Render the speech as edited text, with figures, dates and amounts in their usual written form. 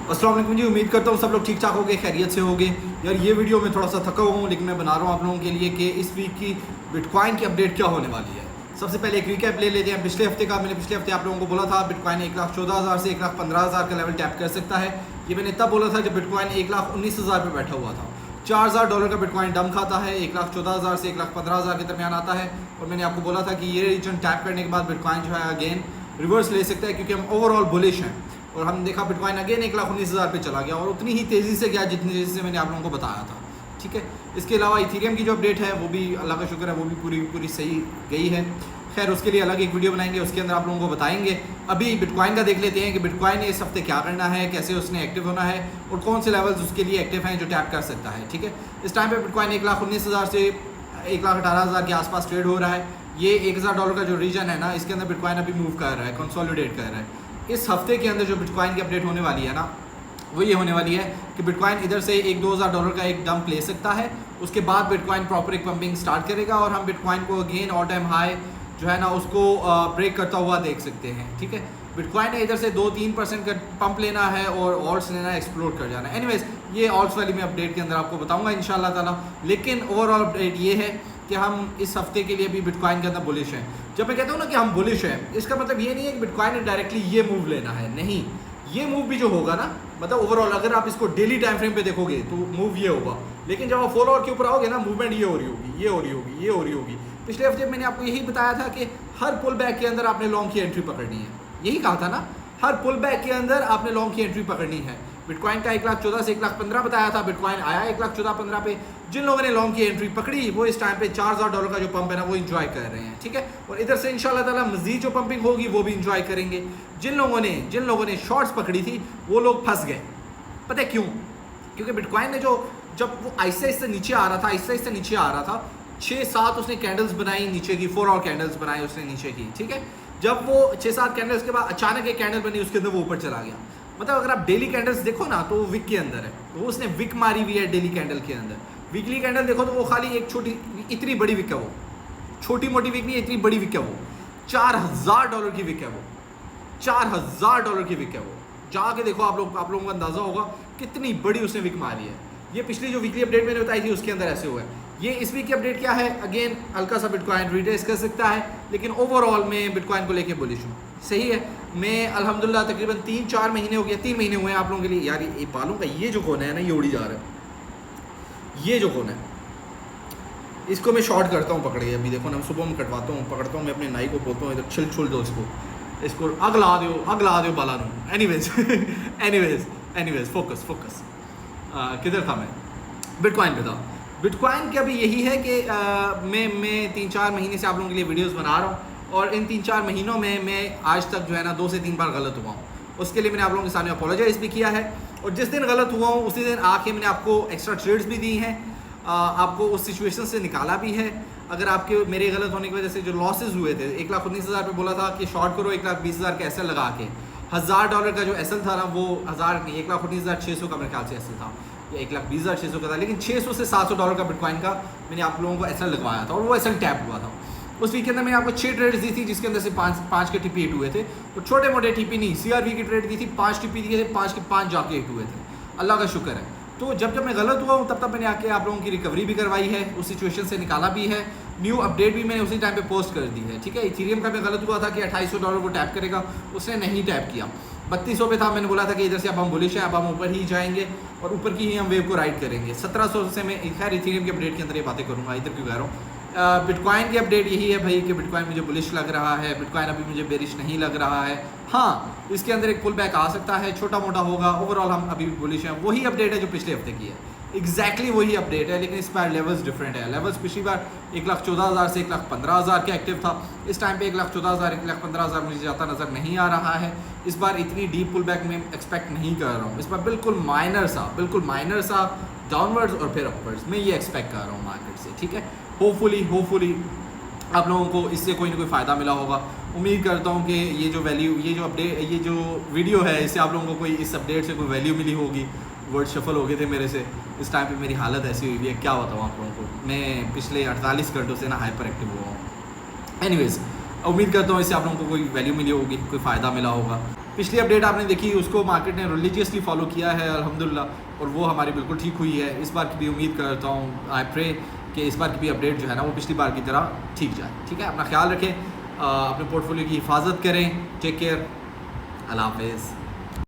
अस्सलाम वालेकुम जी, उम्मीद करता हूँ सब लोग ठीक ठाक होंगे, खैरियत से होंगे। यार ये वीडियो मैं थोड़ा सा थका हुआ हूँ, लेकिन मैं बना रहा हूँ आप लोगों के लिए कि इस वीक की बिटकॉइन की अपडेट क्या होने वाली है। सबसे पहले एक रिकैप ले लेते हैं पिछले हफ्ते का। मैंने पिछले हफ्ते आप लोगों को बोला था बिटकॉइन 1,14,000 से 1,15,000 का लेवल टैप कर सकता है। ये मैंने तब बोला था जब बिटकॉइन 1,19,000 पर बैठा हुआ था। $4,000 का बिटकॉइन डम खाता है, 1,14,000 से 1,15,000 के दरमियान आता है। और मैंने आपको बोला था कि ये रीजन टैप करने के बाद बिटकॉइन जो है अगेन रिवर्स ले सकता है, क्योंकि हम ओवरऑल बुलिश हैं। और हमने देखा बिटकॉइन अगेन 1,19,000 पे चला गया और उतनी ही तेज़ी से गया जितनी तेज़ी से मैंने आप लोगों को बताया था। ठीक है, इसके अलावा इथेरियम की जो अपडेट है वो भी अल्लाह का शुक्र है वो भी पूरी सही गई है। खैर उसके लिए अलग एक वीडियो बनाएंगे, उसके अंदर आप लोगों को बताएंगे। अभी बिटकॉइन का देख लेते हैं कि बिटकॉइन इस हफ्ते क्या करना है, कैसे उसने एक्टिव होना है और कौन से लेवल्स उसके लिए एक्टिव हैं जो टैप कर सकता है। ठीक है, इस टाइम पे बिटकॉइन 1,19,000 से 1,18,000 के आसपास ट्रेड हो रहा है। ये $1,000 का जो रीजन है ना, इसके अंदर बिटकॉइन अभी मूव कर रहा है, कंसोलिडेट कर रहा है। इस हफ्ते के अंदर जो बिटकॉइन की अपडेट होने वाली है ना, वो ये होने वाली है कि बिटकॉइन इधर से $1,000-2,000 का एक डंप ले सकता है। उसके बाद बिटकॉइन प्रॉपर एक पंपिंग स्टार्ट करेगा और हम बिटकॉइन को अगेन ऑल टाइम हाई जो है ना उसको ब्रेक करता हुआ देख सकते हैं। ठीक है, बिटकॉइन ने इधर से 2-3% का पंप लेना है और ऑल्ट्स लेना है, एक्सप्लोर कर जाना है। एनीवेज ये ऑल्ट्स वाली मैं अपडेट के अंदर आपको बताऊंगा इंशाल्लाह ताला। लेकिन ओवरऑल अपडेट ये है कि हम इस हफ्ते के लिए भी बिटकॉइन के अंदर बुलिश हैं। जब मैं कहता हूँ ना कि हम बुलिश हैं, इसका मतलब ये नहीं है कि बिटकॉइन ने डायरेक्टली ये मूव लेना है, नहीं। ये मूव भी जो होगा ना, मतलब ओवरऑल अगर आप इसको डेली टाइम फ्रेम पे देखोगे तो मूव ये होगा। लेकिन जब आप 4 आवर के ऊपर आओगे ना, मूवमेंट ये हो रही होगी, ये हो रही होगी, ये हो रही होगी। पिछले हफ्ते मैंने आपको यही बताया था कि हर पुल बैक के अंदर आपने लॉन्ग की एंट्री पकड़नी है। यही कहा था ना, हर पुल बैक के अंदर आपने लॉन्ग की एंट्री पकड़नी है। बिटकॉइन का 1,14,000 से 1,15,000 बताया था, बिटकॉइन आया 1,14,15 पे। जिन लोगों ने लॉन्ग की एंट्री पकड़ी वो इस टाइम पे $4,000 का जो पंप है ना वो इंजॉय कर रहे हैं। ठीक है, और इधर से इंशाल्लाह ताला मजीद जो पंपिंग होगी वो भी इंजॉय करेंगे। जिन लोगों ने शॉर्ट्स पकड़ी थी वो लोग फंस गए। पता है क्यों? क्योंकि बिटकॉइन ने जब वो आहिस्ते आहिस्ते नीचे आ रहा था, आहिस्ते आहिस्ते नीचे आ रहा था, 6-7 उसने कैंडल्स बनाई नीचे की, 4 और कैंडल्स बनाई उसने नीचे की। ठीक है, जब वो 6-7 कैंडल्स के बाद अचानक एक कैंडल बनी, उसके अंदर वो ऊपर चला गया। मतलब अगर आप डेली कैंडल्स देखो ना तो वो विक के अंदर है, तो वो उसने विक मारी हुई है डेली कैंडल के अंदर। वीकली कैंडल देखो तो वो खाली एक छोटी, इतनी बड़ी विक है वो, छोटी मोटी विक नहीं, इतनी बड़ी विक है वो। $4,000 की विक है वो, $4,000 की विक है वो। जाके देखो आप लोगों को अंदाजा होगा कितनी बड़ी उसने विक मारी है। ये पिछली जो वीकली अपडेट मैंने बताई थी उसके अंदर ऐसे हुआ है। ये इस वीक की अपडेट क्या है, अगेन हल्का सा बिटकॉइन रिट्रेस कर सकता है, लेकिन ओवरऑल में बिटकॉइन को लेके बुलिश हूँ। सही है, मैं अल्हम्दुलिल्लाह तकरीबन 3-4 महीने हो गया, 3 महीने हुए हैं आप लोगों के लिए। यार ये बालों का ये जो कोना है ना, ये उड़ी जा रहा है, ये जो कोना है इसको मैं शॉर्ट करता हूँ पकड़ के। अभी देखो ना, सुबह में कटवाता हूँ, पकड़ता हूँ मैं अपने नाई को, बोलता हूँ इधर छिल छुल दो इसको अग ला दो बाला नू। एनीवेज फोकस किधर था मैं? बिटकॉइन पे था। बिटकॉइन का भी यही है कि मैं 3-4 महीने से आप लोगों के लिए वीडियोस बना रहा हूँ और इन 3-4 महीनों में मैं आज तक जो है ना 2 से 3 बार गलत हुआ हूँ। उसके लिए मैंने आप लोगों के सामने अपोलोजाइज़ भी किया है और जिस दिन गलत हुआ हूँ उसी दिन आके मैंने आपको एक्स्ट्रा ट्रेड्स भी दी हैं, आपको उस सिचुएशन से निकाला भी है। अगर आपके मेरे गलत होने की वजह से जो लॉसेज हुए थे, 1,19,000 पे बोला था कि शॉर्ट करो 1,20,000 का एसएल लगा के, $1,000 का जो एसएल था ना वो 1,000 नहीं, 1,19,600 का मेरे ख्याल से एसएल था, या 1,20,600 का था, लेकिन $600 से $700 का बिटकॉइन का मैंने आप लोगों को एसएल लगवाया था और वो एसएल टैप हुआ था। उस वीक के अंदर मैंने आपको 6 ट्रेड्स दी थी, जिसके अंदर से 5 के टीपी हिट हुए थे। तो छोटे मोटे टीपी नहीं, सीआरवी की ट्रेड दी थी, 5 टीपी दिए थे, 5 के 5 जाके हिट हुए थे, अल्लाह का शुक्र है। तो जब मैं गलत हुआ हूँ तब मैंने आके आप लोगों की रिकवरी भी करवाई है, उस सिचुएशन से निकाला भी है। न्यू अपडेट भी मैंने उसी टाइम पे पोस्ट कर दी है। ठीक है, इथेरियम का मैं गलत हुआ था कि $2,800 को टैप करेगा, उसने नहीं टैप किया। 3200 पे था, मैंने बोला था कि इधर से अब हम बुलिश हैं, अब हम ऊपर ही जाएंगे और ऊपर की ही हम वेव को राइड करेंगे। 1700 से मैं खैर इथेरियम के अपडेट के अंदर ये बातें करूँगा, इधर क्यों कह रहा हूँ। बिटकॉइन की अपडेट यही है भाई कि बिटकॉइन मुझे बुलिश लग रहा है, बिटकॉइन अभी मुझे बेरिश नहीं लग रहा है। हाँ, इसके अंदर एक पुल बैक आ सकता है, छोटा मोटा होगा, ओवरऑल हम अभी बुलिश हैं। वही अपडेट है जो पिछले हफ्ते की है, एग्जैक्टली वही अपडेट है, लेकिन इस बार लेवल्स डिफरेंट है। लेवल्स पिछली बार 1,14,000 से 1,15,000 के एक्टिव था, इस टाइम पे 1,14,000 1,15,000 मुझे जाता नज़र नहीं आ रहा है। इस बार इतनी डीप पुल बैक में एक्सपेक्ट नहीं कर रहा हूँ। इस बार बिल्कुल माइनर सा डाउनवर्ड्स और फिर अपवर्ड्स में ये एक्सपेक्ट कर रहा हूँ मार्केट से। ठीक है, होपफुली आप लोगों को इससे कोई ना कोई फ़ायदा मिला होगा। उम्मीद करता हूँ कि ये जो वीडियो है इससे आप लोगों को कोई इस अपडेट से कोई वैल्यू मिली होगी। वर्ड शफल हो गए थे मेरे से, इस टाइम पे मेरी हालत ऐसी हुई है, क्या बताऊँ आप लोगों को। मैं पिछले 48 घंटों से ना हाइपर एक्टिव हुआ हूँ। एनीवेज, उम्मीद करता हूँ इससे आप लोगों को कोई वैल्यू मिली होगी, कोई फ़ायदा मिला होगा। पिछली अपडेट आपने देखी, उसको मार्केट ने रिलीजियसली फॉलो किया है अल्हम्दुलिल्लाह, और वो हमारी बिल्कुल ठीक हुई है। इस बार की भी उम्मीद करता हूँ, आई प्रे कि इस बार की भी अपडेट जो है ना वो पिछली बार की तरह ठीक जाए। ठीक है, अपना ख्याल रखें, अपने पोर्टफोलियो की हिफाजत करें। टेक केयर, अल्लाह हाफिज़।